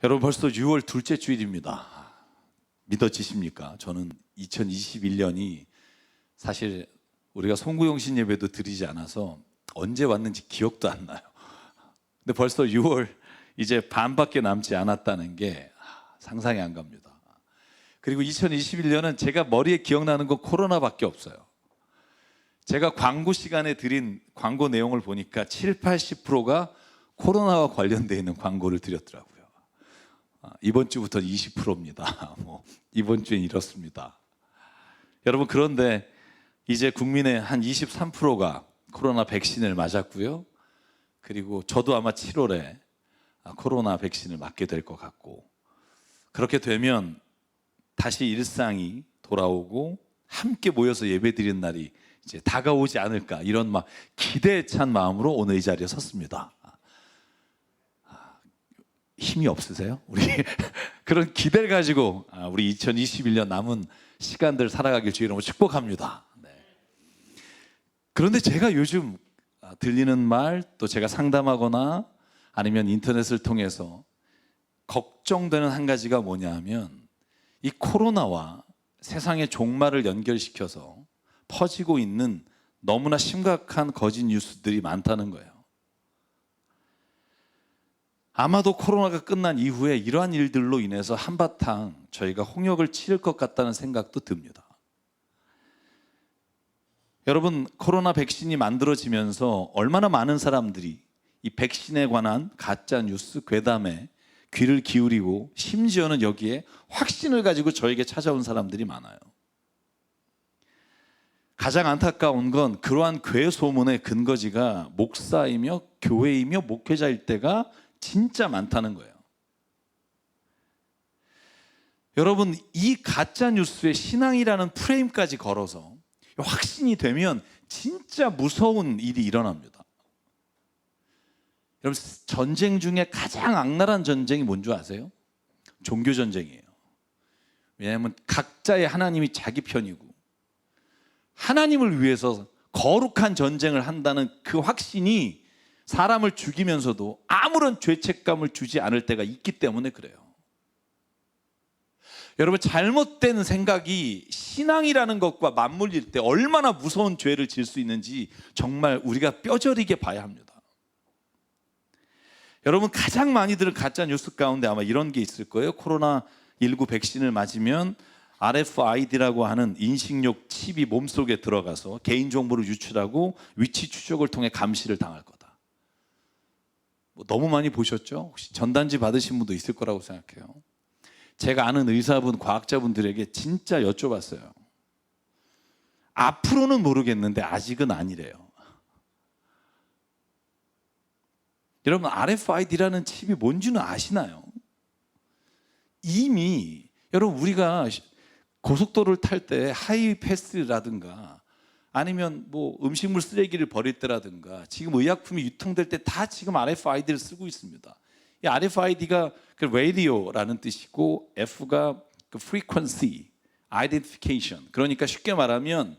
여러분 벌써 6월 둘째 주일입니다. 믿어지십니까? 저는 2021년이 사실 우리가 송구영신 예배도 드리지 않아서 언제 왔는지 기억도 안 나요. 근데 벌써 6월 이제 반밖에 남지 않았다는 게 상상이 안 갑니다. 그리고 2021년은 제가 머리에 기억나는 건 코로나밖에 없어요. 제가 광고 시간에 드린 광고 내용을 보니까 70~80%가 코로나와 관련되어 있는 광고를 드렸더라고요. 이번 주부터 20%입니다. 이번 주엔 이렇습니다. 여러분, 그런데 이제 국민의 한 23%가 코로나 백신을 맞았고요. 그리고 저도 아마 7월에 코로나 백신을 맞게 될 것 같고, 그렇게 되면 다시 일상이 돌아오고 함께 모여서 예배드리는 날이 이제 다가오지 않을까, 이런 막 기대에 찬 마음으로 오늘 이 자리에 섰습니다. 힘이 없으세요? 우리 그런 기대를 가지고 우리 2021년 남은 시간들 살아가길 주의 이름으로 축복합니다. 네. 그런데 제가 요즘 들리는 말, 또 제가 상담하거나 아니면 인터넷을 통해서 걱정되는 한 가지가 뭐냐 하면, 이 코로나와 세상의 종말을 연결시켜서 퍼지고 있는 너무나 심각한 거짓 뉴스들이 많다는 거예요. 아마도 코로나가 끝난 이후에 이러한 일들로 인해서 한바탕 저희가 홍역을 치를 것 같다는 생각도 듭니다. 여러분, 코로나 백신이 만들어지면서 얼마나 많은 사람들이 이 백신에 관한 가짜 뉴스, 괴담에 귀를 기울이고, 심지어는 여기에 확신을 가지고 저에게 찾아온 사람들이 많아요. 가장 안타까운 건 그러한 괴소문의 근거지가 목사이며 교회이며 목회자일 때가 진짜 많다는 거예요. 여러분, 이 가짜 뉴스에 신앙이라는 프레임까지 걸어서 확신이 되면 진짜 무서운 일이 일어납니다. 여러분, 전쟁 중에 가장 악랄한 전쟁이 뭔지 아세요? 종교 전쟁이에요. 왜냐하면 각자의 하나님이 자기 편이고, 하나님을 위해서 거룩한 전쟁을 한다는 그 확신이 사람을 죽이면서도 아무런 죄책감을 주지 않을 때가 있기 때문에 그래요. 여러분, 잘못된 생각이 신앙이라는 것과 맞물릴 때 얼마나 무서운 죄를 지을 수 있는지 정말 우리가 뼈저리게 봐야 합니다. 여러분, 가장 많이 들은 가짜 뉴스 가운데 아마 이런 게 있을 거예요. 코로나19 백신을 맞으면 RFID라고 하는 인식용 칩이 몸속에 들어가서 개인정보를 유출하고 위치 추적을 통해 감시를 당할 거다. 너무 많이 보셨죠? 혹시 전단지 받으신 분도 있을 거라고 생각해요. 제가 아는 의사분, 과학자분들에게 진짜 여쭤봤어요. 앞으로는 모르겠는데 아직은 아니래요. 여러분, RFID라는 칩이 뭔지는 아시나요? 이미 여러분, 우리가 고속도로를 탈 때 하이패스라든가 아니면 뭐 음식물 쓰레기를 버릴 때라든가 지금 의약품이 유통될 때 다 지금 RFID를 쓰고 있습니다. 이 RFID가 그 radio라는 뜻이고, F가 그 frequency, identification. 그러니까 쉽게 말하면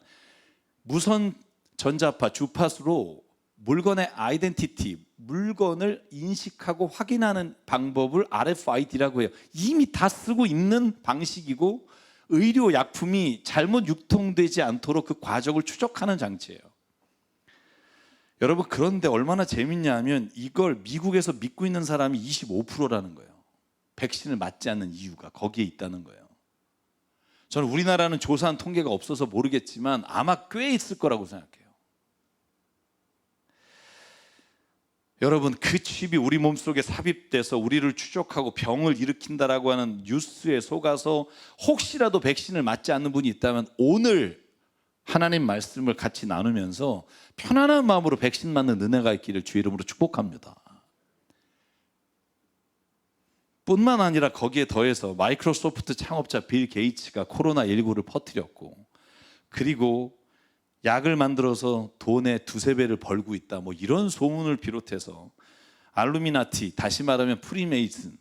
무선 전자파, 주파수로 물건의 identity, 물건을 인식하고 확인하는 방법을 RFID라고 해요. 이미 다 쓰고 있는 방식이고, 의료 약품이 잘못 유통되지 않도록 그 과정을 추적하는 장치예요. 여러분, 그런데 얼마나 재밌냐 하면 이걸 미국에서 믿고 있는 사람이 25%라는 거예요. 백신을 맞지 않는 이유가 거기에 있다는 거예요. 저는 우리나라는 조사한 통계가 없어서 모르겠지만 아마 꽤 있을 거라고 생각해요. 여러분, 그 칩이 우리 몸속에 삽입돼서 우리를 추적하고 병을 일으킨다라고 하는 뉴스에 속아서 혹시라도 백신을 맞지 않는 분이 있다면 오늘 하나님 말씀을 같이 나누면서 편안한 마음으로 백신 맞는 은혜가 있기를 주의 이름으로 축복합니다. 뿐만 아니라 거기에 더해서 마이크로소프트 창업자 빌 게이츠가 코로나19를 퍼뜨렸고, 그리고 약을 만들어서 돈의 2~3배를 벌고 있다, 뭐 이런 소문을 비롯해서 알루미나티, 다시 말하면 프리메이슨,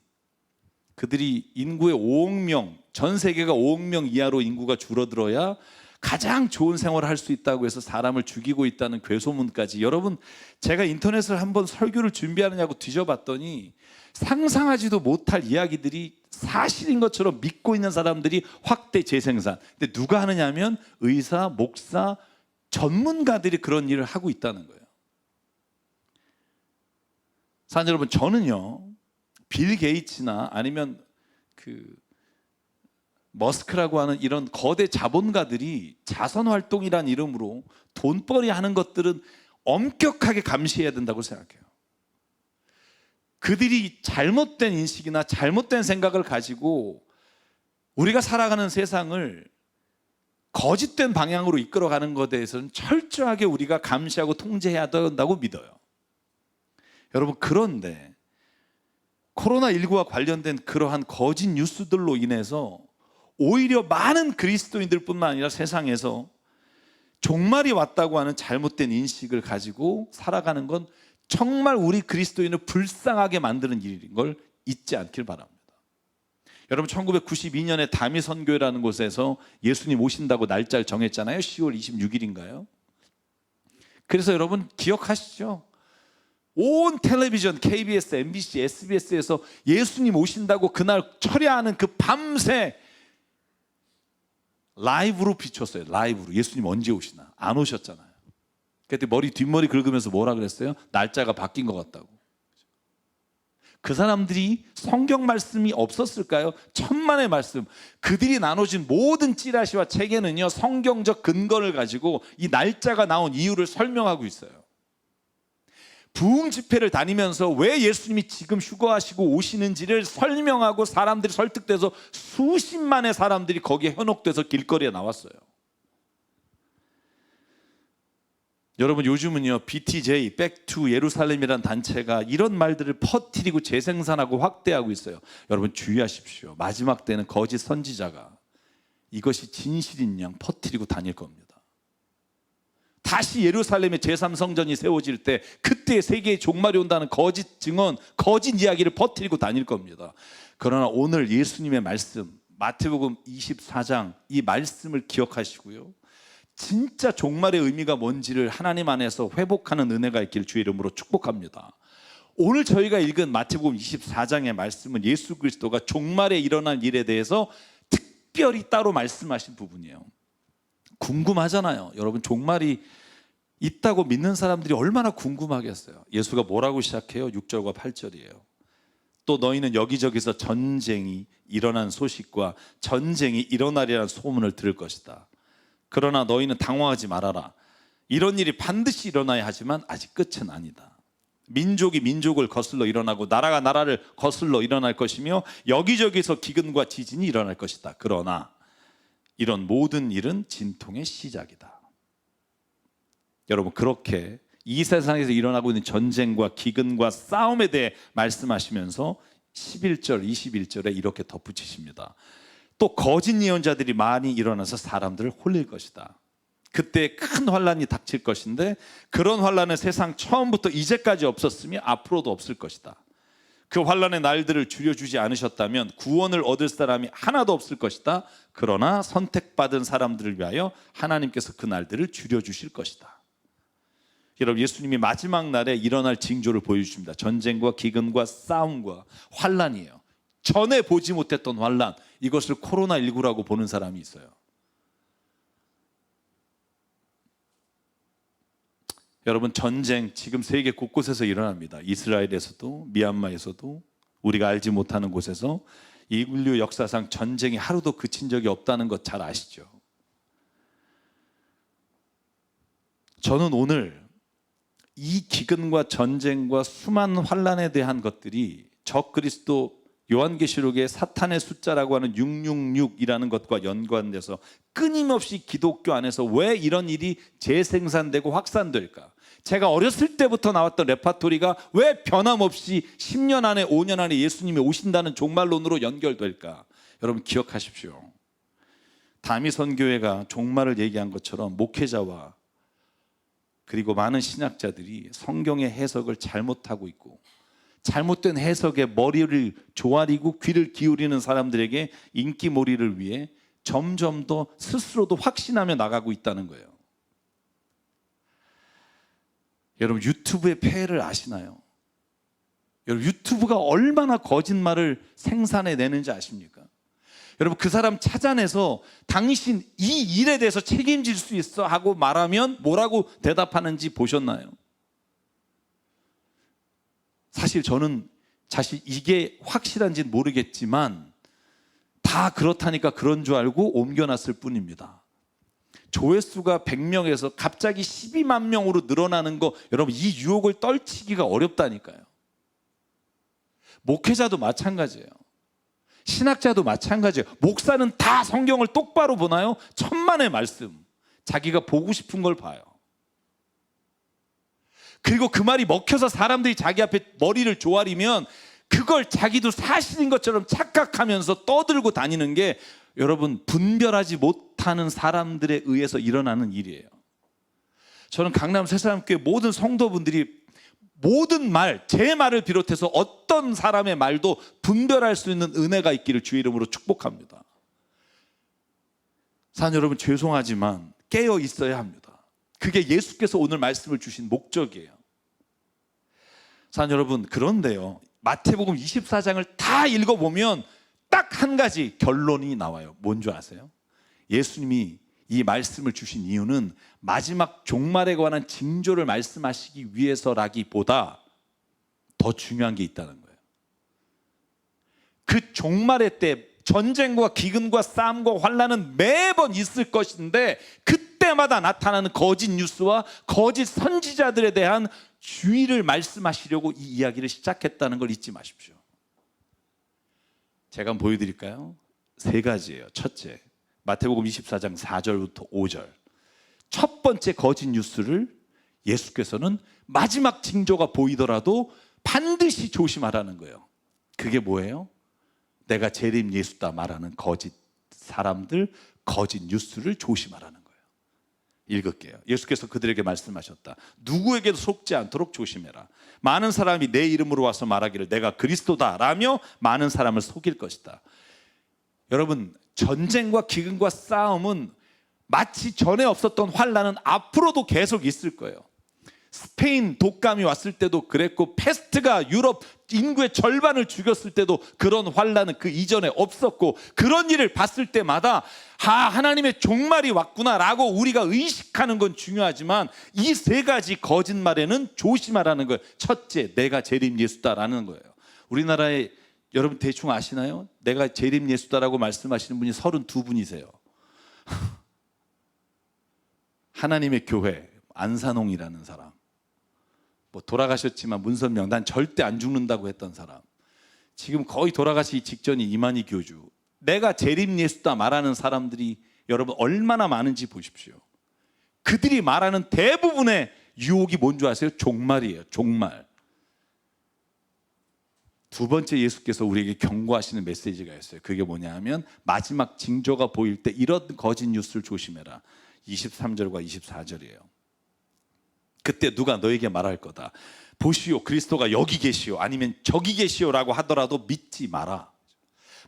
그들이 인구의 5억 명, 전 세계가 5억 명 이하로 인구가 줄어들어야 가장 좋은 생활을 할 수 있다고 해서 사람을 죽이고 있다는 괴소문까지. 여러분, 제가 인터넷을 한번 설교를 준비하느냐고 뒤져봤더니 상상하지도 못할 이야기들이 사실인 것처럼 믿고 있는 사람들이 확대 재생산. 근데 누가 하느냐면 의사, 목사, 전문가들이 그런 일을 하고 있다는 거예요. 사실 여러분, 저는요 빌 게이츠나 아니면 머스크라고 하는 이런 거대 자본가들이 자선활동이란 이름으로 돈벌이 하는 것들은 엄격하게 감시해야 된다고 생각해요. 그들이 잘못된 인식이나 잘못된 생각을 가지고 우리가 살아가는 세상을 거짓된 방향으로 이끌어가는 것에 대해서는 철저하게 우리가 감시하고 통제해야 된다고 믿어요. 여러분, 그런데 코로나19와 관련된 그러한 거짓 뉴스들로 인해서 오히려 많은 그리스도인들 뿐만 아니라 세상에서 종말이 왔다고 하는 잘못된 인식을 가지고 살아가는 건 정말 우리 그리스도인을 불쌍하게 만드는 일인 걸 잊지 않길 바랍니다. 여러분, 1992년에 다미 선교회라는 곳에서 예수님 오신다고 날짜를 정했잖아요. 10월 26일인가요? 그래서 여러분 기억하시죠? 온 텔레비전, KBS, MBC, SBS에서 예수님 오신다고 그날 철야하는 그 밤새 라이브로 비췄어요. 라이브로. 예수님 언제 오시나? 안 오셨잖아요. 그때 뒷머리 긁으면서 뭐라 그랬어요? 날짜가 바뀐 것 같다고. 그 사람들이 성경 말씀이 없었을까요? 천만의 말씀. 그들이 나눠진 모든 찌라시와 책에는요, 성경적 근거를 가지고 이 날짜가 나온 이유를 설명하고 있어요. 부흥 집회를 다니면서 왜 예수님이 지금 휴거하시고 오시는지를 설명하고 사람들이 설득돼서 수십만의 사람들이 거기에 현혹돼서 길거리에 나왔어요. 여러분, 요즘은요 BTJ, Back to 예루살렘이라는 단체가 이런 말들을 퍼뜨리고 재생산하고 확대하고 있어요. 여러분 주의하십시오. 마지막 때는 거짓 선지자가 이것이 진실인 양 퍼뜨리고 다닐 겁니다. 다시 예루살렘의 제3성전이 세워질 때 그때 세계의 종말이 온다는 거짓 증언, 거짓 이야기를 퍼뜨리고 다닐 겁니다. 그러나 오늘 예수님의 말씀, 마태복음 24장 이 말씀을 기억하시고요, 진짜 종말의 의미가 뭔지를 하나님 안에서 회복하는 은혜가 있길 주의 이름으로 축복합니다. 오늘 저희가 읽은 마태복음 24장의 말씀은 예수 그리스도가 종말에 일어날 일에 대해서 특별히 따로 말씀하신 부분이에요. 궁금하잖아요. 여러분, 종말이 있다고 믿는 사람들이 얼마나 궁금하겠어요. 예수가 뭐라고 시작해요? 6절과 8절이에요. 또 너희는 여기저기서 전쟁이 일어난 소식과 전쟁이 일어나리라는 소문을 들을 것이다. 그러나 너희는 당황하지 말아라. 이런 일이 반드시 일어나야 하지만 아직 끝은 아니다. 민족이 민족을 거슬러 일어나고 나라가 나라를 거슬러 일어날 것이며 여기저기서 기근과 지진이 일어날 것이다. 그러나 이런 모든 일은 진통의 시작이다. 여러분, 그렇게 이 세상에서 일어나고 있는 전쟁과 기근과 싸움에 대해 말씀하시면서 11절, 21절에 이렇게 덧붙이십니다. 또 거짓 예언자들이 많이 일어나서 사람들을 홀릴 것이다. 그때 큰 환란이 닥칠 것인데 그런 환란은 세상 처음부터 이제까지 없었으며 앞으로도 없을 것이다. 그 환란의 날들을 줄여주지 않으셨다면 구원을 얻을 사람이 하나도 없을 것이다. 그러나 선택받은 사람들을 위하여 하나님께서 그 날들을 줄여주실 것이다. 여러분, 예수님이 마지막 날에 일어날 징조를 보여주십니다. 전쟁과 기근과 싸움과 환란이에요. 전에 보지 못했던 환란, 이것을 코로나19라고 보는 사람이 있어요. 여러분, 전쟁 지금 세계 곳곳에서 일어납니다. 이스라엘에서도, 미얀마에서도, 우리가 알지 못하는 곳에서 인류 역사상 전쟁이 하루도 그친 적이 없다는 것 잘 아시죠? 저는 오늘 이 기근과 전쟁과 수많은 환란에 대한 것들이 적그리스도 요한계시록의 사탄의 숫자라고 하는 666이라는 것과 연관돼서 끊임없이 기독교 안에서 왜 이런 일이 재생산되고 확산될까? 제가 어렸을 때부터 나왔던 레파토리가 왜 변함없이 10년 안에 5년 안에 예수님이 오신다는 종말론으로 연결될까? 여러분 기억하십시오. 다미 선교회가 종말을 얘기한 것처럼 목회자와 그리고 많은 신학자들이 성경의 해석을 잘못하고 있고 잘못된 해석에 머리를 조아리고 귀를 기울이는 사람들에게 인기몰이를 위해 점점 더 스스로도 확신하며 나가고 있다는 거예요. 여러분, 유튜브의 폐해를 아시나요? 여러분, 유튜브가 얼마나 거짓말을 생산해내는지 아십니까? 여러분, 그 사람 찾아내서 당신 이 일에 대해서 책임질 수 있어 하고 말하면 뭐라고 대답하는지 보셨나요? 사실 저는 사실 이게 확실한지는 모르겠지만 다 그렇다니까 그런 줄 알고 옮겨놨을 뿐입니다. 조회수가 100명에서 갑자기 12만 명으로 늘어나는 거, 여러분, 이 유혹을 떨치기가 어렵다니까요. 목회자도 마찬가지예요. 신학자도 마찬가지예요. 목사는 다 성경을 똑바로 보나요? 천만의 말씀, 자기가 보고 싶은 걸 봐요. 그리고 그 말이 먹혀서 사람들이 자기 앞에 머리를 조아리면 그걸 자기도 사실인 것처럼 착각하면서 떠들고 다니는 게, 여러분, 분별하지 못하는 사람들에 의해서 일어나는 일이에요. 저는 강남 새사람교회 모든 성도분들이 모든 말, 제 말을 비롯해서 어떤 사람의 말도 분별할 수 있는 은혜가 있기를 주의 이름으로 축복합니다. 사랑 여러분, 죄송하지만 깨어 있어야 합니다. 그게 예수께서 오늘 말씀을 주신 목적이에요. 사랑 여러분, 그런데요, 마태복음 24장을 다 읽어보면 딱 한 가지 결론이 나와요. 뭔 줄 아세요? 예수님이 이 말씀을 주신 이유는 마지막 종말에 관한 징조를 말씀하시기 위해서라기보다 더 중요한 게 있다는 거예요. 그 종말의 때 전쟁과 기근과 싸움과 환난은 매번 있을 것인데, 그때마다 나타나는 거짓 뉴스와 거짓 선지자들에 대한 주의를 말씀하시려고 이 이야기를 시작했다는 걸 잊지 마십시오. 제가 한번 보여드릴까요? 세 가지예요. 첫째, 마태복음 24장 4절부터 5절. 첫 번째 거짓 뉴스를 예수께서는 마지막 징조가 보이더라도 반드시 조심하라는 거예요. 그게 뭐예요? 내가 재림 예수다 말하는 거짓 사람들, 거짓 뉴스를 조심하라는 거예요. 읽을게요. 예수께서 그들에게 말씀하셨다. 누구에게도 속지 않도록 조심해라. 많은 사람이 내 이름으로 와서 말하기를 내가 그리스도다 라며 많은 사람을 속일 것이다. 여러분, 전쟁과 기근과 싸움은 마치 전에 없었던 환난은 앞으로도 계속 있을 거예요. 스페인 독감이 왔을 때도 그랬고, 페스트가 유럽 인구의 절반을 죽였을 때도 그런 환난은 그 이전에 없었고, 그런 일을 봤을 때마다 하나님의 종말이 왔구나라고 우리가 의식하는 건 중요하지만 이 세 가지 거짓말에는 조심하라는 거예요. 첫째, 내가 재림 예수다라는 거예요. 우리나라에 여러분 대충 아시나요? 내가 재림 예수다라고 말씀하시는 분이 32분이세요. 하나님의 교회 안산홍이라는 사람, 뭐 돌아가셨지만 문선명, 난 절대 안 죽는다고 했던 사람, 지금 거의 돌아가시기 직전인 이만희 교주, 내가 재림 예수다 말하는 사람들이 여러분 얼마나 많은지 보십시오. 그들이 말하는 대부분의 유혹이 뭔 줄 아세요? 종말이에요. 종말. 두 번째, 예수께서 우리에게 경고하시는 메시지가 있어요. 그게 뭐냐 하면 마지막 징조가 보일 때 이런 거짓 뉴스를 조심해라. 23절과 24절이에요. 그때 누가 너에게 말할 거다. 보시오, 그리스도가 여기 계시오, 아니면 저기 계시오라고 하더라도 믿지 마라.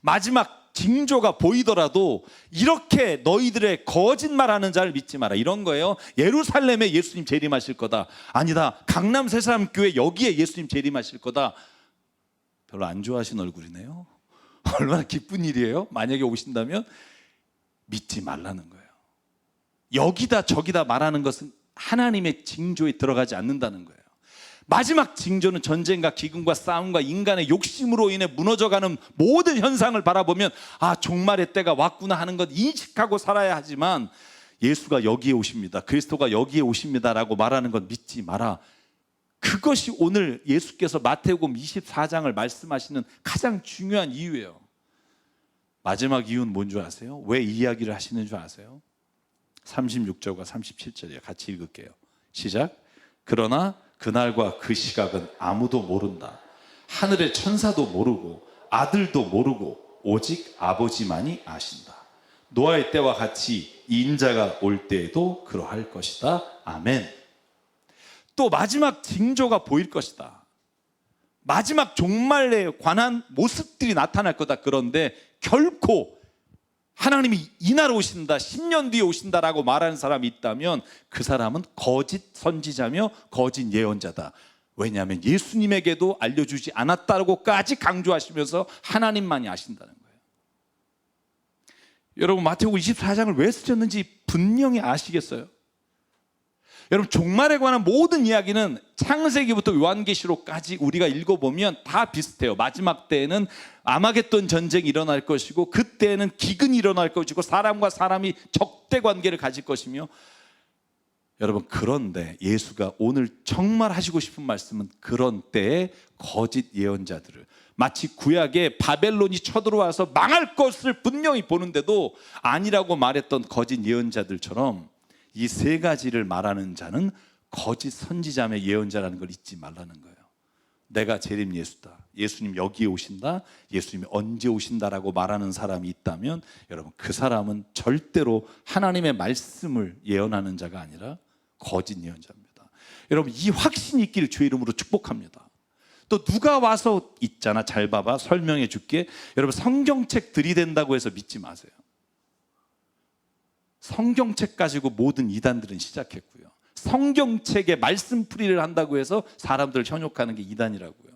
마지막 징조가 보이더라도 이렇게 너희들의 거짓말하는 자를 믿지 마라. 이런 거예요. 예루살렘에 예수님 재림하실 거다. 아니다, 강남 새사람교회 여기에 예수님 재림하실 거다. 별로 안 좋아하신 얼굴이네요. 얼마나 기쁜 일이에요. 만약에 오신다면 믿지 말라는 거예요. 여기다 저기다 말하는 것은 하나님의 징조에 들어가지 않는다는 거예요. 마지막 징조는 전쟁과 기근과 싸움과 인간의 욕심으로 인해 무너져가는 모든 현상을 바라보면 종말의 때가 왔구나 하는 것 인식하고 살아야 하지만, 예수가 여기에 오십니다, 그리스도가 여기에 오십니다라고 말하는 건 믿지 마라. 그것이 오늘 예수께서 마태복음 24장을 말씀하시는 가장 중요한 이유예요. 마지막 이유는 뭔 줄 아세요? 왜 이 이야기를 하시는 줄 아세요? 36절과 37절이에요. 같이 읽을게요. 시작. 그러나 그날과 그 시각은 아무도 모른다. 하늘의 천사도 모르고 아들도 모르고 오직 아버지만이 아신다. 노아의 때와 같이 이 인자가 올 때에도 그러할 것이다. 아멘. 또 마지막 징조가 보일 것이다. 마지막 종말에 관한 모습들이 나타날 거다. 그런데 결코 하나님이 이날 오신다, 10년 뒤에 오신다라고 말하는 사람이 있다면 그 사람은 거짓 선지자며 거짓 예언자다. 왜냐하면 예수님에게도 알려주지 않았다고까지 강조하시면서 하나님만이 아신다는 거예요. 여러분, 마태복음 24장을 왜 쓰셨는지 분명히 아시겠어요? 여러분, 종말에 관한 모든 이야기는 창세기부터 요한계시록까지 우리가 읽어보면 다 비슷해요. 마지막 때에는 아마겟돈 전쟁이 일어날 것이고, 그때에는 기근이 일어날 것이고, 사람과 사람이 적대 관계를 가질 것이며, 여러분, 그런데 예수가 오늘 정말 하시고 싶은 말씀은 그런 때에 거짓 예언자들을, 마치 구약에 바벨론이 쳐들어와서 망할 것을 분명히 보는데도 아니라고 말했던 거짓 예언자들처럼 이 세 가지를 말하는 자는 거짓 선지자며 예언자라는 걸 잊지 말라는 거예요. 내가 재림 예수다, 예수님 여기에 오신다, 예수님이 언제 오신다라고 말하는 사람이 있다면 여러분, 그 사람은 절대로 하나님의 말씀을 예언하는 자가 아니라 거짓 예언자입니다. 여러분, 이 확신이 있기를 주의 이름으로 축복합니다. 또 누가 와서 있잖아, 잘 봐봐, 설명해 줄게. 여러분, 성경책 들이댄다고 해서 믿지 마세요. 성경책 가지고 모든 이단들은 시작했고요. 성경책에 말씀풀이를 한다고 해서 사람들을 현혹하는 게 이단이라고요.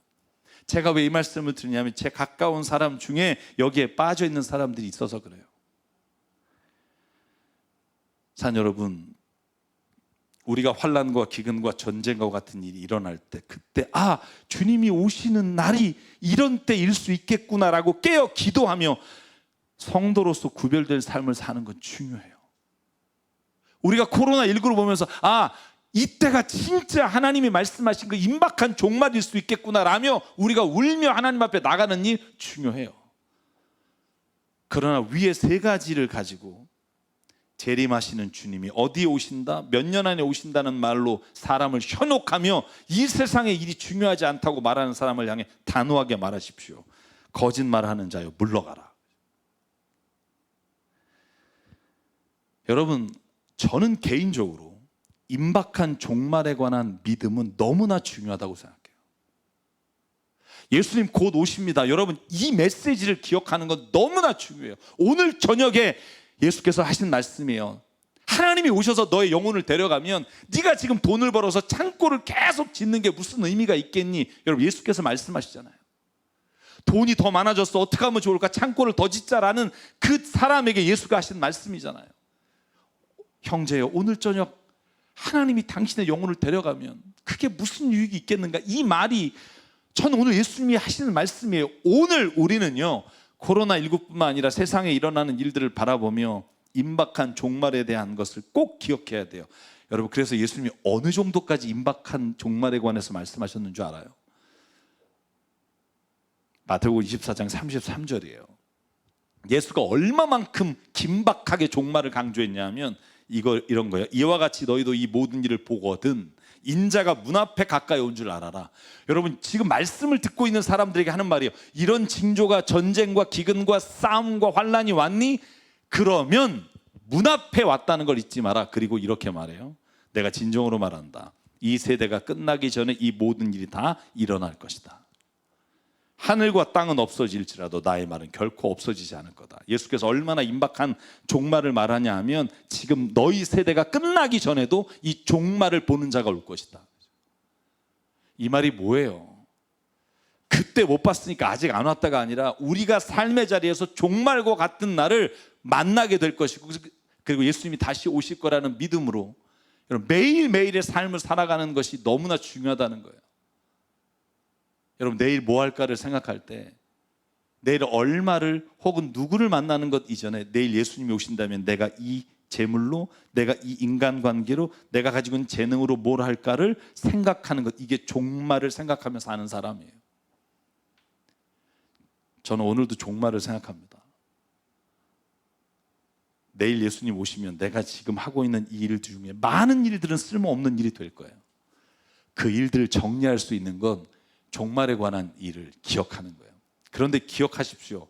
제가 왜 이 말씀을 드리냐면 제 가까운 사람 중에 여기에 빠져 있는 사람들이 있어서 그래요. 자, 여러분, 우리가 환난과 기근과 전쟁과 같은 일이 일어날 때, 그때 주님이 오시는 날이 이런 때일 수 있겠구나라고 깨어 기도하며 성도로서 구별된 삶을 사는 건 중요해요. 우리가 코로나19를 보면서 이때가 진짜 하나님이 말씀하신 그 임박한 종말일 수 있겠구나라며 우리가 울며 하나님 앞에 나가는 일 중요해요. 그러나 위에 세 가지를 가지고 재림하시는 주님이 어디에 오신다, 몇 년 안에 오신다는 말로 사람을 현혹하며 이 세상의 일이 중요하지 않다고 말하는 사람을 향해 단호하게 말하십시오. 거짓말하는 자여, 물러가라. 여러분, 저는 개인적으로 임박한 종말에 관한 믿음은 너무나 중요하다고 생각해요. 예수님 곧 오십니다. 여러분, 이 메시지를 기억하는 건 너무나 중요해요. 오늘 저녁에 예수께서 하신 말씀이에요. 하나님이 오셔서 너의 영혼을 데려가면 네가 지금 돈을 벌어서 창고를 계속 짓는 게 무슨 의미가 있겠니? 여러분, 예수께서 말씀하시잖아요. 돈이 더 많아졌어, 어떻게 하면 좋을까? 창고를 더 짓자라는 그 사람에게 예수가 하신 말씀이잖아요. 형제여, 오늘 저녁 하나님이 당신의 영혼을 데려가면 그게 무슨 유익이 있겠는가? 이 말이 저는 오늘 예수님이 하시는 말씀이에요. 오늘 우리는요, 코로나19뿐만 아니라 세상에 일어나는 일들을 바라보며 임박한 종말에 대한 것을 꼭 기억해야 돼요. 여러분, 그래서 예수님이 어느 정도까지 임박한 종말에 관해서 말씀하셨는 줄 알아요? 마태복음 24장 33절이에요. 예수가 얼마만큼 긴박하게 종말을 강조했냐면 이런 거예요. 이와 같이 너희도 이 모든 일을 보거든 인자가 문 앞에 가까이 온 줄 알아라. 여러분, 지금 말씀을 듣고 있는 사람들에게 하는 말이에요. 이런 징조가 전쟁과 기근과 싸움과 환란이 왔니? 그러면 문 앞에 왔다는 걸 잊지 마라. 그리고 이렇게 말해요. 내가 진정으로 말한다. 이 세대가 끝나기 전에 이 모든 일이 다 일어날 것이다. 하늘과 땅은 없어질지라도 나의 말은 결코 없어지지 않을 거다. 예수께서 얼마나 임박한 종말을 말하냐 하면 지금 너희 세대가 끝나기 전에도 이 종말을 보는 자가 올 것이다. 이 말이 뭐예요? 그때 못 봤으니까 아직 안 왔다가 아니라 우리가 삶의 자리에서 종말과 같은 날을 만나게 될 것이고, 그리고 예수님이 다시 오실 거라는 믿음으로 매일매일의 삶을 살아가는 것이 너무나 중요하다는 거예요. 여러분, 내일 뭐 할까를 생각할 때 내일 얼마를 혹은 누구를 만나는 것 이전에 내일 예수님이 오신다면 내가 이 재물로, 내가 이 인간관계로, 내가 가지고 있는 재능으로 뭘 할까를 생각하는 것, 이게 종말을 생각하며 사는 사람이에요. 저는 오늘도 종말을 생각합니다. 내일 예수님 오시면 내가 지금 하고 있는 이 일 중에 많은 일들은 쓸모없는 일이 될 거예요. 그 일들을 정리할 수 있는 건 종말에 관한 일을 기억하는 거예요. 그런데 기억하십시오.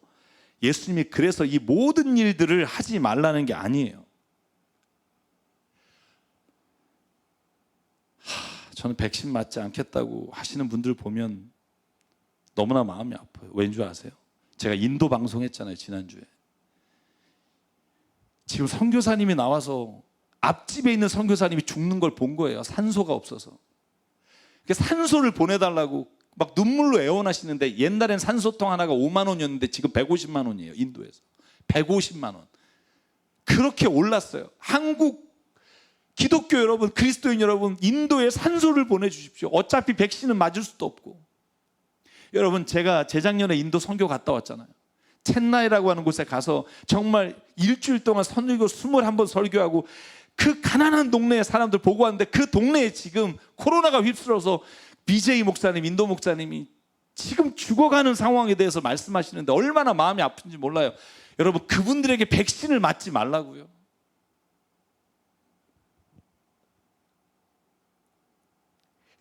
예수님이 그래서 이 모든 일들을 하지 말라는 게 아니에요. 저는 백신 맞지 않겠다고 하시는 분들 보면 너무나 마음이 아파요. 왠 줄 아세요? 제가 인도 방송했잖아요, 지난주에. 지금 선교사님이 나와서 앞집에 있는 선교사님이 죽는 걸 본 거예요. 산소가 없어서. 산소를 보내달라고 막 눈물로 애원하시는데, 옛날엔 산소통 하나가 5만 원이었는데 지금 150만 원이에요. 인도에서 150만 원. 그렇게 올랐어요. 한국 기독교 여러분, 그리스도인 여러분, 인도에 산소를 보내주십시오. 어차피 백신은 맞을 수도 없고. 여러분, 제가 재작년에 인도 선교 갔다 왔잖아요. 첸나이라고 하는 곳에 가서 정말 일주일 동안 선교 21번 설교하고, 그 가난한 동네에 사람들 보고 왔는데, 그 동네에 지금 코로나가 휩쓸어서 BJ 목사님, 인도 목사님이 지금 죽어가는 상황에 대해서 말씀하시는데 얼마나 마음이 아픈지 몰라요. 여러분, 그분들에게 백신을 맞지 말라고요.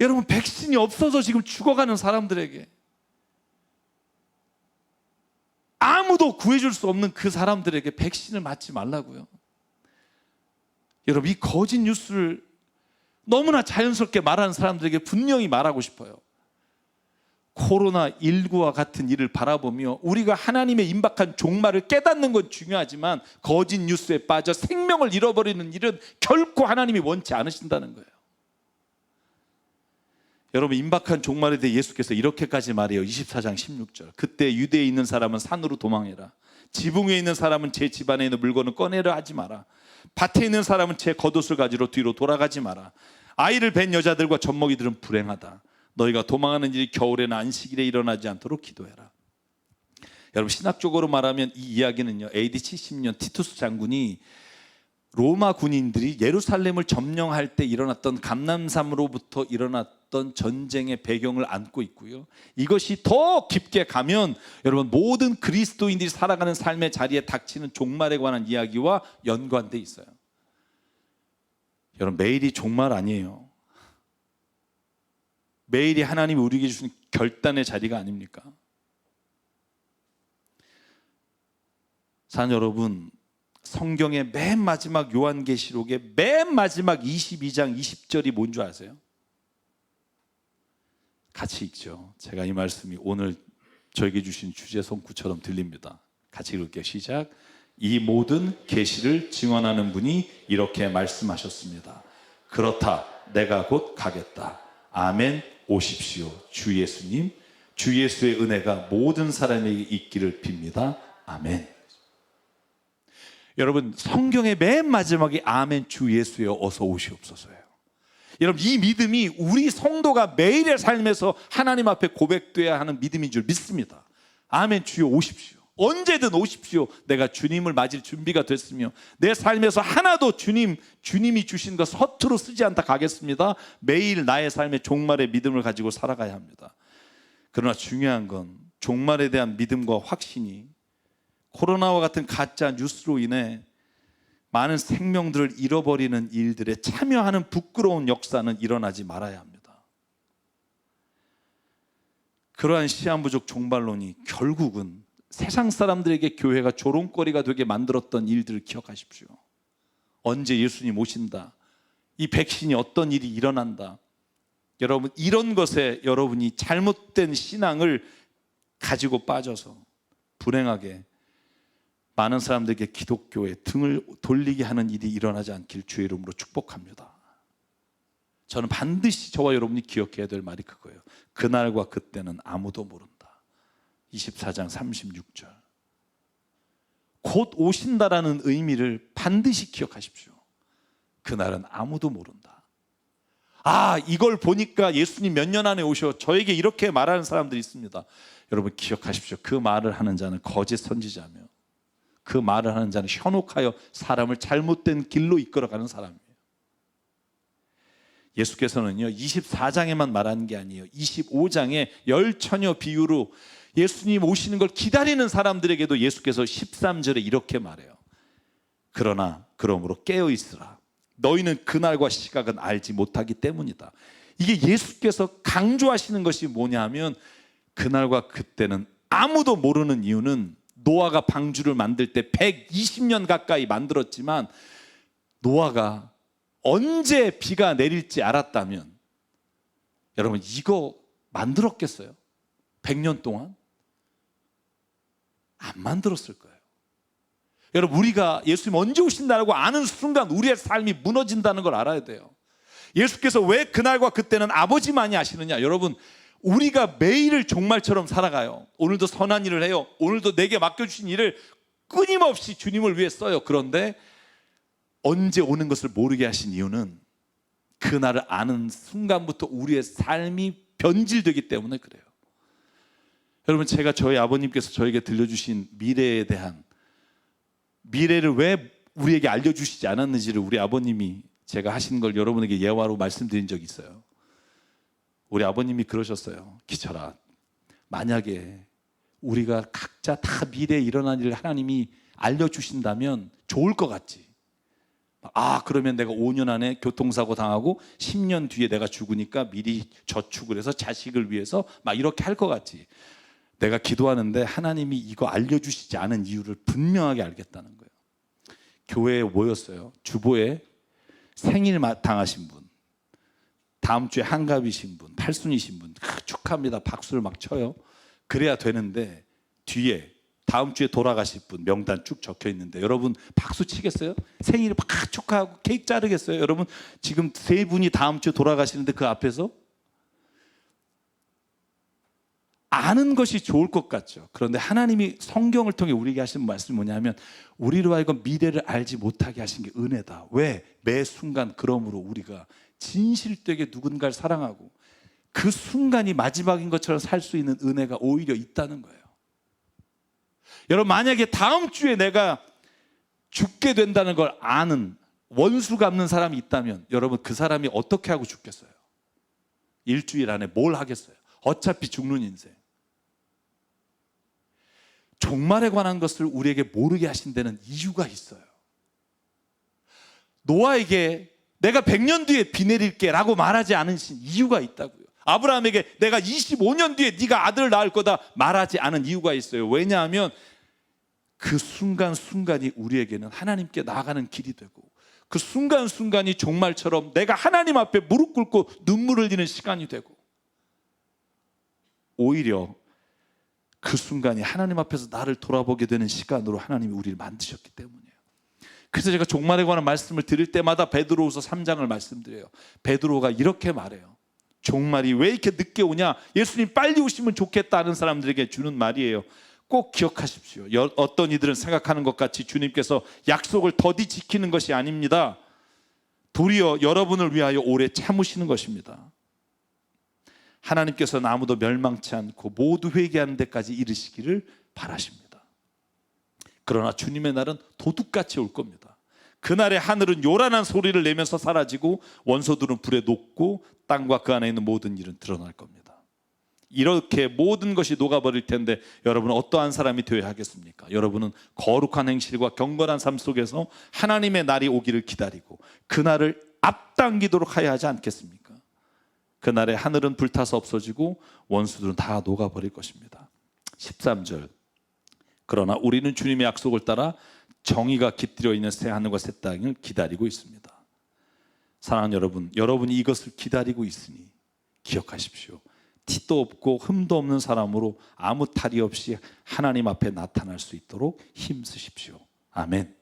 여러분, 백신이 없어서 지금 죽어가는 사람들에게, 아무도 구해줄 수 없는 그 사람들에게 백신을 맞지 말라고요. 여러분, 이 거짓 뉴스를 너무나 자연스럽게 말하는 사람들에게 분명히 말하고 싶어요. 코로나19와 같은 일을 바라보며 우리가 하나님의 임박한 종말을 깨닫는 건 중요하지만, 거짓 뉴스에 빠져 생명을 잃어버리는 일은 결코 하나님이 원치 않으신다는 거예요. 여러분, 임박한 종말에 대해 예수께서 이렇게까지 말해요. 24장 16절. 그때 유대에 있는 사람은 산으로 도망해라. 지붕 위에 있는 사람은 제 집안에 있는 물건을 꺼내려 하지 마라. 밭에 있는 사람은 제 겉옷을 가지러 뒤로 돌아가지 마라. 아이를 뵌 여자들과 젖먹이들은 불행하다. 너희가 도망하는 일이 겨울에나 안식일에 일어나지 않도록 기도해라. 여러분, 신학적으로 말하면 이 이야기는요, AD 70년 티투스 장군이 로마 군인들이 예루살렘을 점령할 때 일어났던 감람산으로부터 일어났던 전쟁의 배경을 안고 있고요. 이것이 더 깊게 가면 여러분, 모든 그리스도인들이 살아가는 삶의 자리에 닥치는 종말에 관한 이야기와 연관돼 있어요. 여러분, 매일이 종말 아니에요. 매일이 하나님이 우리에게 주신 결단의 자리가 아닙니까? 사랑 여러분, 성경의 맨 마지막 요한계시록의 맨 마지막 22장 20절이 뭔 줄 아세요? 같이 읽죠. 제가 이 말씀이 오늘 저에게 주신 주제 성구처럼 들립니다. 같이 읽을게요. 시작. 이 모든 계시를 증언하는 분이 이렇게 말씀하셨습니다. 그렇다, 내가 곧 가겠다. 아멘. 오십시오. 주 예수님, 주 예수의 은혜가 모든 사람에게 있기를 빕니다. 아멘. 여러분, 성경의 맨 마지막에 아멘 주 예수여 어서 오시옵소서예요. 여러분, 이 믿음이 우리 성도가 매일의 삶에서 하나님 앞에 고백돼야 하는 믿음인 줄 믿습니다. 아멘 주여 오십시오. 언제든 오십시오. 내가 주님을 맞을 준비가 됐으며 내 삶에서 하나도 주님이 주신 것 서투로 쓰지 않다 가겠습니다. 매일 나의 삶의 종말의 믿음을 가지고 살아가야 합니다. 그러나 중요한 건 종말에 대한 믿음과 확신이 코로나와 같은 가짜 뉴스로 인해 많은 생명들을 잃어버리는 일들에 참여하는 부끄러운 역사는 일어나지 말아야 합니다. 그러한 시한부족 종말론이 결국은 세상 사람들에게 교회가 조롱거리가 되게 만들었던 일들을 기억하십시오. 언제 예수님 오신다, 이 백신이 어떤 일이 일어난다. 여러분, 이런 것에 여러분이 잘못된 신앙을 가지고 빠져서 불행하게 많은 사람들에게 기독교에 등을 돌리게 하는 일이 일어나지 않길 주의 이름으로 축복합니다. 저는 반드시 저와 여러분이 기억해야 될 말이 그거예요. 그날과 그때는 아무도 모른다. 24장 36절. 곧 오신다라는 의미를 반드시 기억하십시오. 그날은 아무도 모른다. 아, 이걸 보니까 예수님 몇 년 안에 오셔 저에게 이렇게 말하는 사람들이 있습니다. 여러분 기억하십시오. 그 말을 하는 자는 거짓 선지자며 그 말을 하는 자는 현혹하여 사람을 잘못된 길로 이끌어가는 사람이에요. 예수께서는요 24장에만 말하는 게 아니에요. 25장에 열 처녀 비유로 예수님 오시는 걸 기다리는 사람들에게도 예수께서 13절에 이렇게 말해요. 그러나 그러므로 깨어있으라. 너희는 그날과 시각은 알지 못하기 때문이다. 이게 예수께서 강조하시는 것이 뭐냐 하면 그날과 그때는 아무도 모르는 이유는 노아가 방주를 만들 때 120년 가까이 만들었지만 노아가 언제 비가 내릴지 알았다면 여러분 이거 만들었겠어요? 100년 동안? 안 만들었을 거예요. 여러분, 우리가 예수님 언제 오신다고 아는 순간 우리의 삶이 무너진다는 걸 알아야 돼요. 예수께서 왜 그날과 그때는 아버지만이 아시느냐? 여러분, 우리가 매일을 종말처럼 살아가요. 오늘도 선한 일을 해요. 오늘도 내게 맡겨주신 일을 끊임없이 주님을 위해 써요. 그런데 언제 오는 것을 모르게 하신 이유는 그날을 아는 순간부터 우리의 삶이 변질되기 때문에 그래요. 여러분, 제가 저희 아버님께서 저에게 들려주신 미래에 대한, 미래를 왜 우리에게 알려주시지 않았는지를 우리 아버님이 제가 하신 걸 여러분에게 예화로 말씀드린 적이 있어요. 우리 아버님이 그러셨어요. 기철아, 만약에 우리가 각자 다 미래에 일어난 일을 하나님이 알려주신다면 좋을 것 같지. 그러면 내가 5년 안에 교통사고 당하고 10년 뒤에 내가 죽으니까 미리 저축을 해서 자식을 위해서 막 이렇게 할 것 같지. 내가 기도하는데 하나님이 이거 알려주시지 않은 이유를 분명하게 알겠다는 거예요. 교회에 모였어요. 주보에 생일 당하신 분, 다음 주에 한갑이신 분, 팔순이신 분, 축하합니다. 박수를 막 쳐요. 그래야 되는데 뒤에 다음 주에 돌아가실 분 명단 쭉 적혀 있는데 여러분 박수 치겠어요? 생일을 막 축하하고 케이크 자르겠어요? 여러분 지금 세 분이 다음 주에 돌아가시는데 그 앞에서 아는 것이 좋을 것 같죠. 그런데 하나님이 성경을 통해 우리에게 하신 말씀이 뭐냐면 우리로 하여금 미래를 알지 못하게 하신 게 은혜다. 왜? 매 순간 그러므로 우리가 진실되게 누군가를 사랑하고 그 순간이 마지막인 것처럼 살 수 있는 은혜가 오히려 있다는 거예요. 여러분, 만약에 다음 주에 내가 죽게 된다는 걸 아는 원수 갚는 사람이 있다면 여러분 그 사람이 어떻게 하고 죽겠어요? 일주일 안에 뭘 하겠어요? 어차피 죽는 인생. 종말에 관한 것을 우리에게 모르게 하신 데는 이유가 있어요. 노아에게 내가 100년 뒤에 비 내릴게 라고 말하지 않으신 이유가 있다고요. 아브라함에게 내가 25년 뒤에 네가 아들을 낳을 거다 말하지 않은 이유가 있어요. 왜냐하면 그 순간순간이 우리에게는 하나님께 나아가는 길이 되고 그 순간순간이 종말처럼 내가 하나님 앞에 무릎 꿇고 눈물을 흘리는 시간이 되고 오히려 그 순간이 하나님 앞에서 나를 돌아보게 되는 시간으로 하나님이 우리를 만드셨기 때문이에요. 그래서 제가 종말에 관한 말씀을 드릴 때마다 베드로후서 3장을 말씀드려요. 베드로가 이렇게 말해요. 종말이 왜 이렇게 늦게 오냐? 예수님 빨리 오시면 좋겠다는 사람들에게 주는 말이에요. 꼭 기억하십시오. 어떤 이들은 생각하는 것 같이 주님께서 약속을 더디 지키는 것이 아닙니다. 도리어 여러분을 위하여 오래 참으시는 것입니다. 하나님께서는 아무도 멸망치 않고 모두 회개하는 데까지 이르시기를 바라십니다. 그러나 주님의 날은 도둑같이 올 겁니다. 그날의 하늘은 요란한 소리를 내면서 사라지고 원소들은 불에 녹고 땅과 그 안에 있는 모든 일은 드러날 겁니다. 이렇게 모든 것이 녹아버릴 텐데 여러분은 어떠한 사람이 되어야 하겠습니까? 여러분은 거룩한 행실과 경건한 삶 속에서 하나님의 날이 오기를 기다리고 그날을 앞당기도록 하여야 하지 않겠습니까? 그날에 하늘은 불타서 없어지고 원수들은 다 녹아버릴 것입니다. 13절. 그러나 우리는 주님의 약속을 따라 정의가 깃들여 있는 새 하늘과 새 땅을 기다리고 있습니다. 사랑하는 여러분, 여러분이 이것을 기다리고 있으니 기억하십시오. 티도 없고 흠도 없는 사람으로 아무 탈이 없이 하나님 앞에 나타날 수 있도록 힘쓰십시오. 아멘.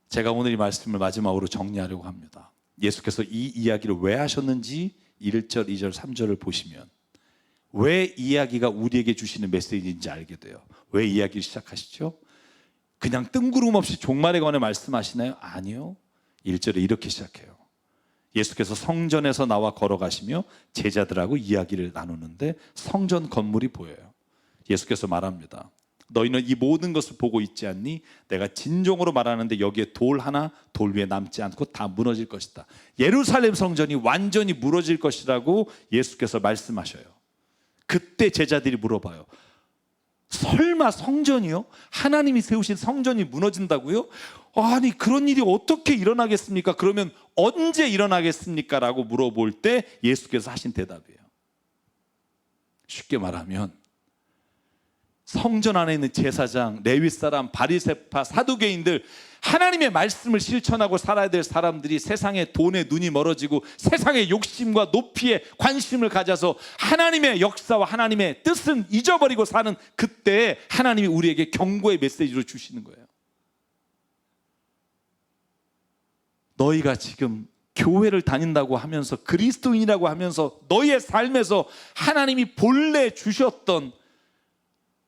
제가 오늘 이 말씀을 마지막으로 정리하려고 합니다. 예수께서 이 이야기를 왜 하셨는지 1절, 2절, 3절을 보시면 왜 이야기가 우리에게 주시는 메시지인지 알게 돼요. 왜 이야기를 시작하시죠? 그냥 뜬구름없이 종말에 관해 말씀하시나요? 아니요. 1절에 이렇게 시작해요. 예수께서 성전에서 나와 걸어가시며 제자들하고 이야기를 나누는데 성전 건물이 보여요. 예수께서 말합니다. 너희는 이 모든 것을 보고 있지 않니? 내가 진정으로 말하는데 여기에 돌 하나 돌 위에 남지 않고 다 무너질 것이다. 예루살렘 성전이 완전히 무너질 것이라고 예수께서 말씀하셔요. 그때 제자들이 물어봐요. 설마 성전이요? 하나님이 세우신 성전이 무너진다고요? 아니 그런 일이 어떻게 일어나겠습니까? 그러면 언제 일어나겠습니까? 라고 물어볼 때 예수께서 하신 대답이에요. 쉽게 말하면 성전 안에 있는 제사장, 레위 사람, 바리새파, 사두개인들 하나님의 말씀을 실천하고 살아야 될 사람들이 세상의 돈에 눈이 멀어지고 세상의 욕심과 높이에 관심을 가져서 하나님의 역사와 하나님의 뜻은 잊어버리고 사는 그때 하나님이 우리에게 경고의 메시지로 주시는 거예요. 너희가 지금 교회를 다닌다고 하면서 그리스도인이라고 하면서 너희의 삶에서 하나님이 본래 주셨던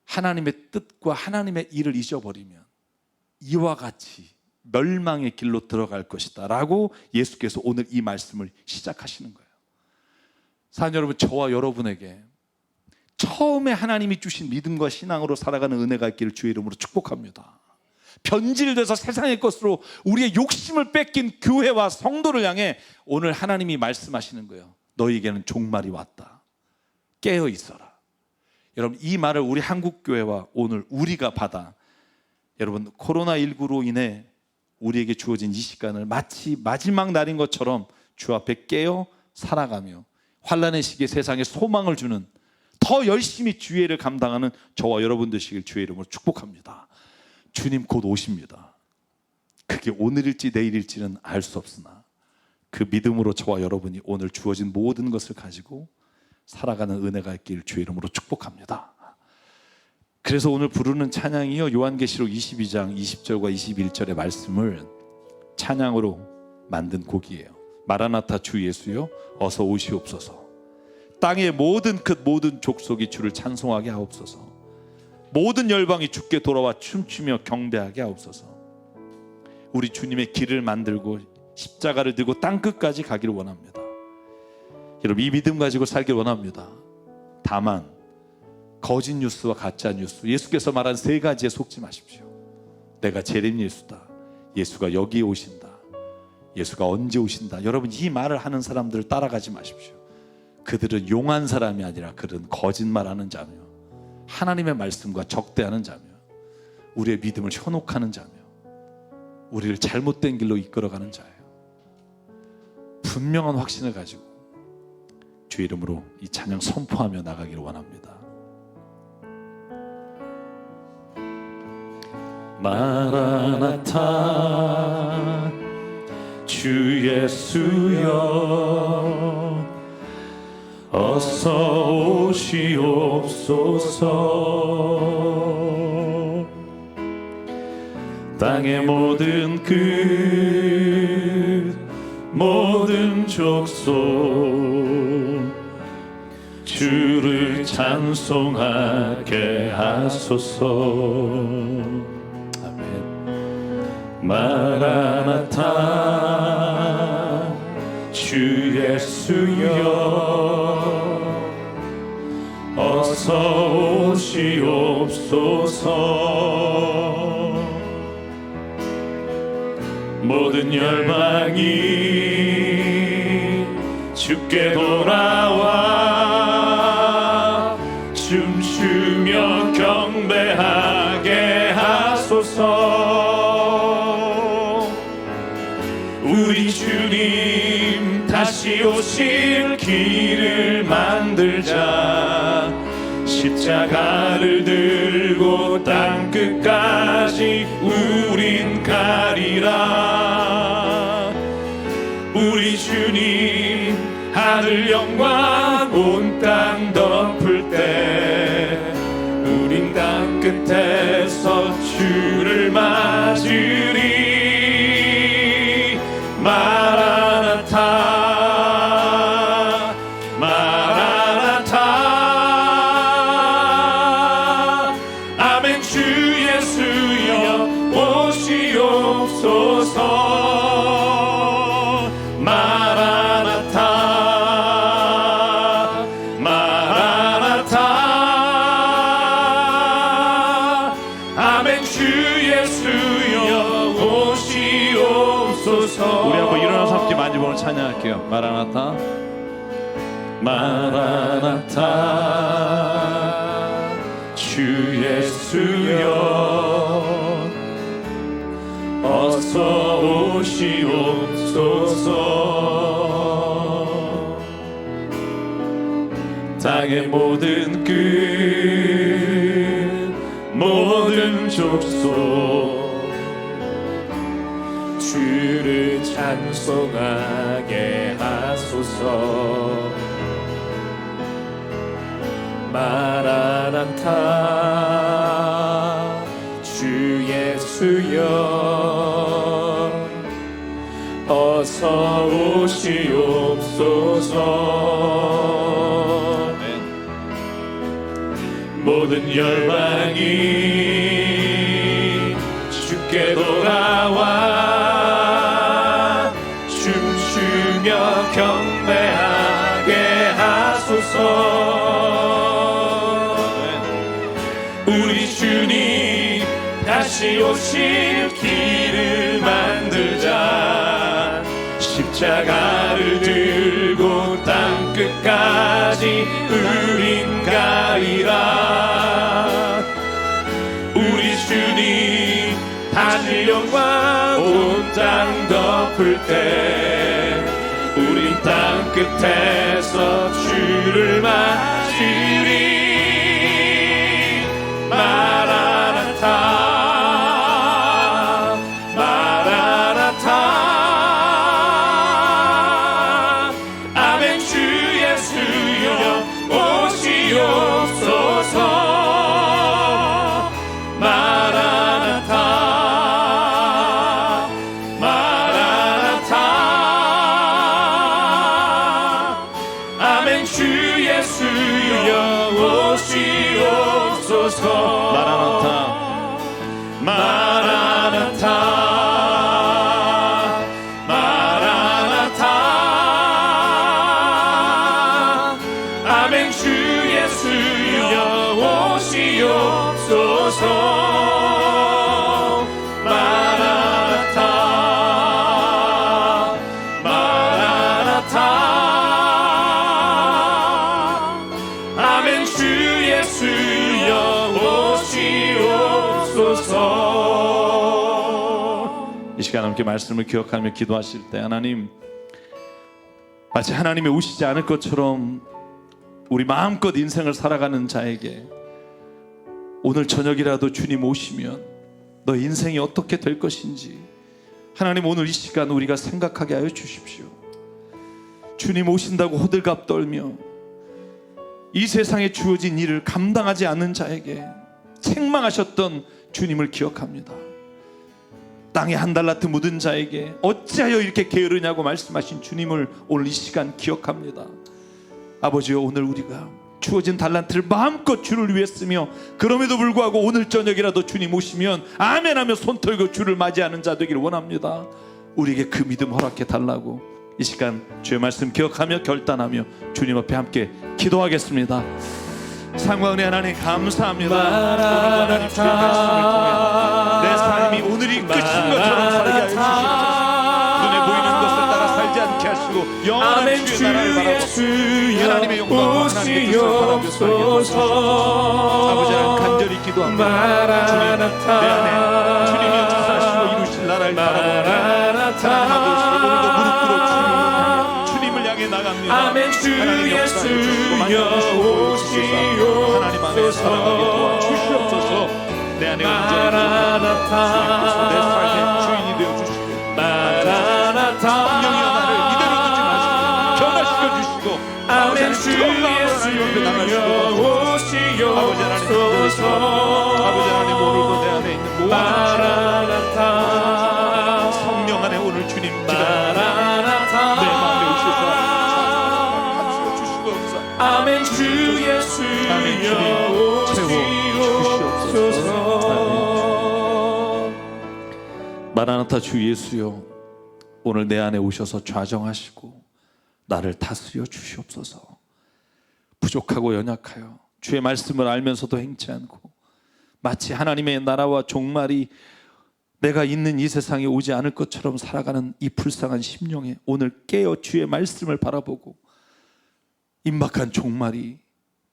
하나님의 뜻과 하나님의 일을 잊어버리면 이와 같이 멸망의 길로 들어갈 것이다 라고 예수께서 오늘 이 말씀을 시작하시는 거예요. 사랑하는 여러분, 저와 여러분에게 처음에 하나님이 주신 믿음과 신앙으로 살아가는 은혜가 있기를 주의 이름으로 축복합니다. 변질돼서 세상의 것으로 우리의 욕심을 뺏긴 교회와 성도를 향해 오늘 하나님이 말씀하시는 거예요. 너희에게는 종말이 왔다. 깨어 있어라. 여러분, 이 말을 우리 한국교회와 오늘 우리가 받아, 여러분, 코로나19로 인해 우리에게 주어진 이 시간을 마치 마지막 날인 것처럼 주 앞에 깨어 살아가며 환난의 시기에 세상에 소망을 주는 더 열심히 주의 일을 감당하는 저와 여러분 되시길 주의 이름으로 축복합니다. 주님 곧 오십니다. 그게 오늘일지 내일일지는 알 수 없으나 그 믿음으로 저와 여러분이 오늘 주어진 모든 것을 가지고 살아가는 은혜가 있기를 주의 이름으로 축복합니다. 그래서 오늘 부르는 찬양이요, 요한계시록 22장 20절과 21절의 말씀을 찬양으로 만든 곡이에요. 마라나타 주 예수여 어서 오시옵소서. 땅의 모든 끝 모든 족속이 주를 찬송하게 하옵소서. 모든 열방이 주께 돌아와 춤추며 경배하게 하옵소서. 우리 주님의 길을 만들고 십자가를 들고 땅끝까지 가기를 원합니다. 여러분, 이 믿음 가지고 살길 원합니다. 다만 거짓 뉴스와 가짜 뉴스, 예수께서 말한 세 가지에 속지 마십시오. 내가 재림 예수다, 예수가 여기에 오신다, 예수가 언제 오신다. 여러분, 이 말을 하는 사람들을 따라가지 마십시오. 그들은 용한 사람이 아니라 그들은 거짓말하는 자며 하나님의 말씀과 적대하는 자며 우리의 믿음을 현혹하는 자며 우리를 잘못된 길로 이끌어가는 자예요. 분명한 확신을 가지고 주의 이름으로 이 찬양 선포하며 나가기를 원합니다. 마라나타 주 예수여 어서 오시옵소서. 땅의 모든 끝 모든 족속 주를 찬송하게 하소서. 아멘. 마라나타 주 예수여 어서 오시옵소서. 모든 열방이 주께 돌아와 춤추며 경배하게 하소서. 우리 주님 다시 오실 길을 만들자. 십자가를 들고 땅끝까지 우린 가리라. 우리 주님 하늘 영광 온 땅 덮을 때 우린 땅끝에서 주를 맞으리. 마라나타 마라나타 아멘. 주 예수여 오시옵소서. 마라나타 마라나타 아멘. 주 예수여 오시옵소서. 우리 한번 일어나서 함께 만지보는 찬양할게요. 마라나타 마라나타 주 예수여 어서 오시옵소서. 땅의 모든 끝 모든 족속 주를 찬송하게 하소서. 마라나타 주 예수여 주께서 오시옵소서. 모든 열방이 주께 돌아와 춤추며 경배하게 하소서. 우리 주님 다시 오실 길을 만들자. 십자가를 들고 땅 끝까지 우린 가리라. 우리 주님 하늘 영광 온 땅 덮을 때 우린 땅 끝에서 주를 맞으리. 마라나타 마라나타. 아멘. 주 예수여 오시옵소서. 마라나타 마라나타. 아멘. 주 예수여 오시옵소서. 마라나타 마라나타. 아멘. 주 예수여 오시옵소서. 마라나타 마라나타. 아멘. 주 예수여 오시옵소서. 이 시간 함께 말씀을 기억하며 기도하실 때 하나님, 마치 하나님이 오시지 않을 것처럼 우리 마음껏 인생을 살아가는 자에게 오늘 저녁이라도 주님 오시면 너 인생이 어떻게 될 것인지 하나님 오늘 이 시간 우리가 생각하게 하여 주십시오. 주님 오신다고 호들갑 떨며 이 세상에 주어진 일을 감당하지 않는 자에게 책망하셨던 주님을 기억합니다. 땅에 한 달란트 묻은 자에게 어찌하여 이렇게 게으르냐고 말씀하신 주님을 오늘 이 시간 기억합니다. 아버지여, 오늘 우리가 주어진 달란트를 마음껏 주를 위해 쓰며 그럼에도 불구하고 오늘 저녁이라도 주님 오시면 아멘 하며 손 털고 주를 맞이하는 자 되기를 원합니다. 우리에게 그 믿음 허락해 달라고 이 시간 주의 말씀 기억하며 결단하며 주님 앞에 함께 기도하겠습니다. 상관의 하나님 감사합니다. 오늘 주의 말씀을 통해 내 삶이 오늘이 끝인 것처럼 살게 하여 주시옵소서. 눈에 보이는 것을 따라 살지 않게 하시고 영원한 주의 나라를 바라보고 하나님의 영광과 하나님의 뜻을 바라며 살게 하소서. 아버지 하나님 간절히 기도합니다. 주님 내 안에 주님이 역사하시고 이루실 나라를 바라보며 하나님 아버지 오늘도 무릎 꿇어 주님을 향해 나갑니다. 아멘. 주 예수여 오시옵소서. 하나님 안에 살아가게 도와주시옵소서. 내 안에 온전히 주옵소서. 내 삶의 주인이 되어주시고 성령이여 나를 이대로 두지 마시고 변화시켜 주시고 아멘. 주 예수여 오시옵소서. 아버지 하나님 오늘도 내 안에 있는 모든 마라나타. 성령 안에 오늘 주님 기다립니다. 내 마음에 오셔서 감시해 주시고 아멘. 주 예수여 오시옵소서. 마라나타 주 예수여, 오늘 내 안에 오셔서 좌정하시고 나를 다스려 주시옵소서. 부족하고 연약하여 주의 말씀을 알면서도 행치 않고 마치 하나님의 나라와 종말이 내가 있는 이 세상에 오지 않을 것처럼 살아가는 이 불쌍한 심령에 오늘 깨어 주의 말씀을 바라보고 임박한 종말이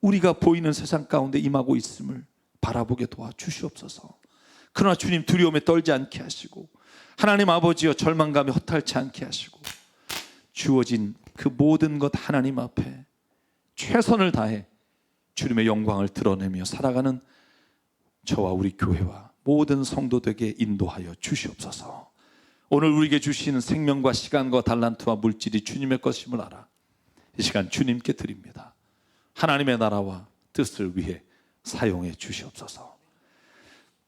우리가 보이는 세상 가운데 임하고 있음을 바라보게 도와주시옵소서. 그러나 주님, 두려움에 떨지 않게 하시고 하나님 아버지여 절망감에 허탈치 않게 하시고 주어진 그 모든 것 하나님 앞에 최선을 다해 주님의 영광을 드러내며 살아가는 저와 우리 교회와 모든 성도들에게 인도하여 주시옵소서. 오늘 우리에게 주시는 생명과 시간과 달란트와 물질이 주님의 것임을 알아 이 시간 주님께 드립니다. 하나님의 나라와 뜻을 위해 사용해 주시옵소서.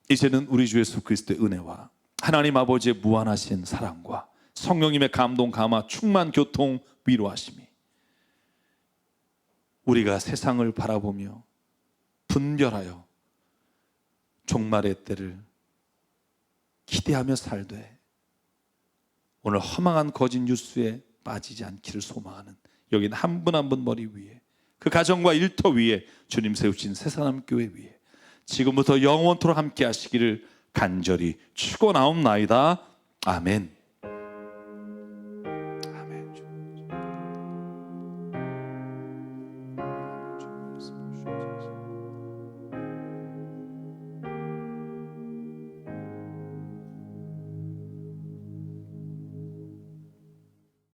이제는 우리 주 예수 그리스도의 은혜와 하나님 아버지의 무한하신 사랑과 성령님의 감동, 감화, 충만, 교통, 위로하심이 우리가 세상을 바라보며 분별하여 종말의 때를 기대하며 살되 오늘 허망한 거짓 뉴스에 빠지지 않기를 소망하는 여기는 한 분 한 분 머리 위에 그 가정과 일터 위에 주님 세우신 새사람교회 위에 지금부터 영원토록 함께 하시기를 간절히 축원하옵나이다. 아멘.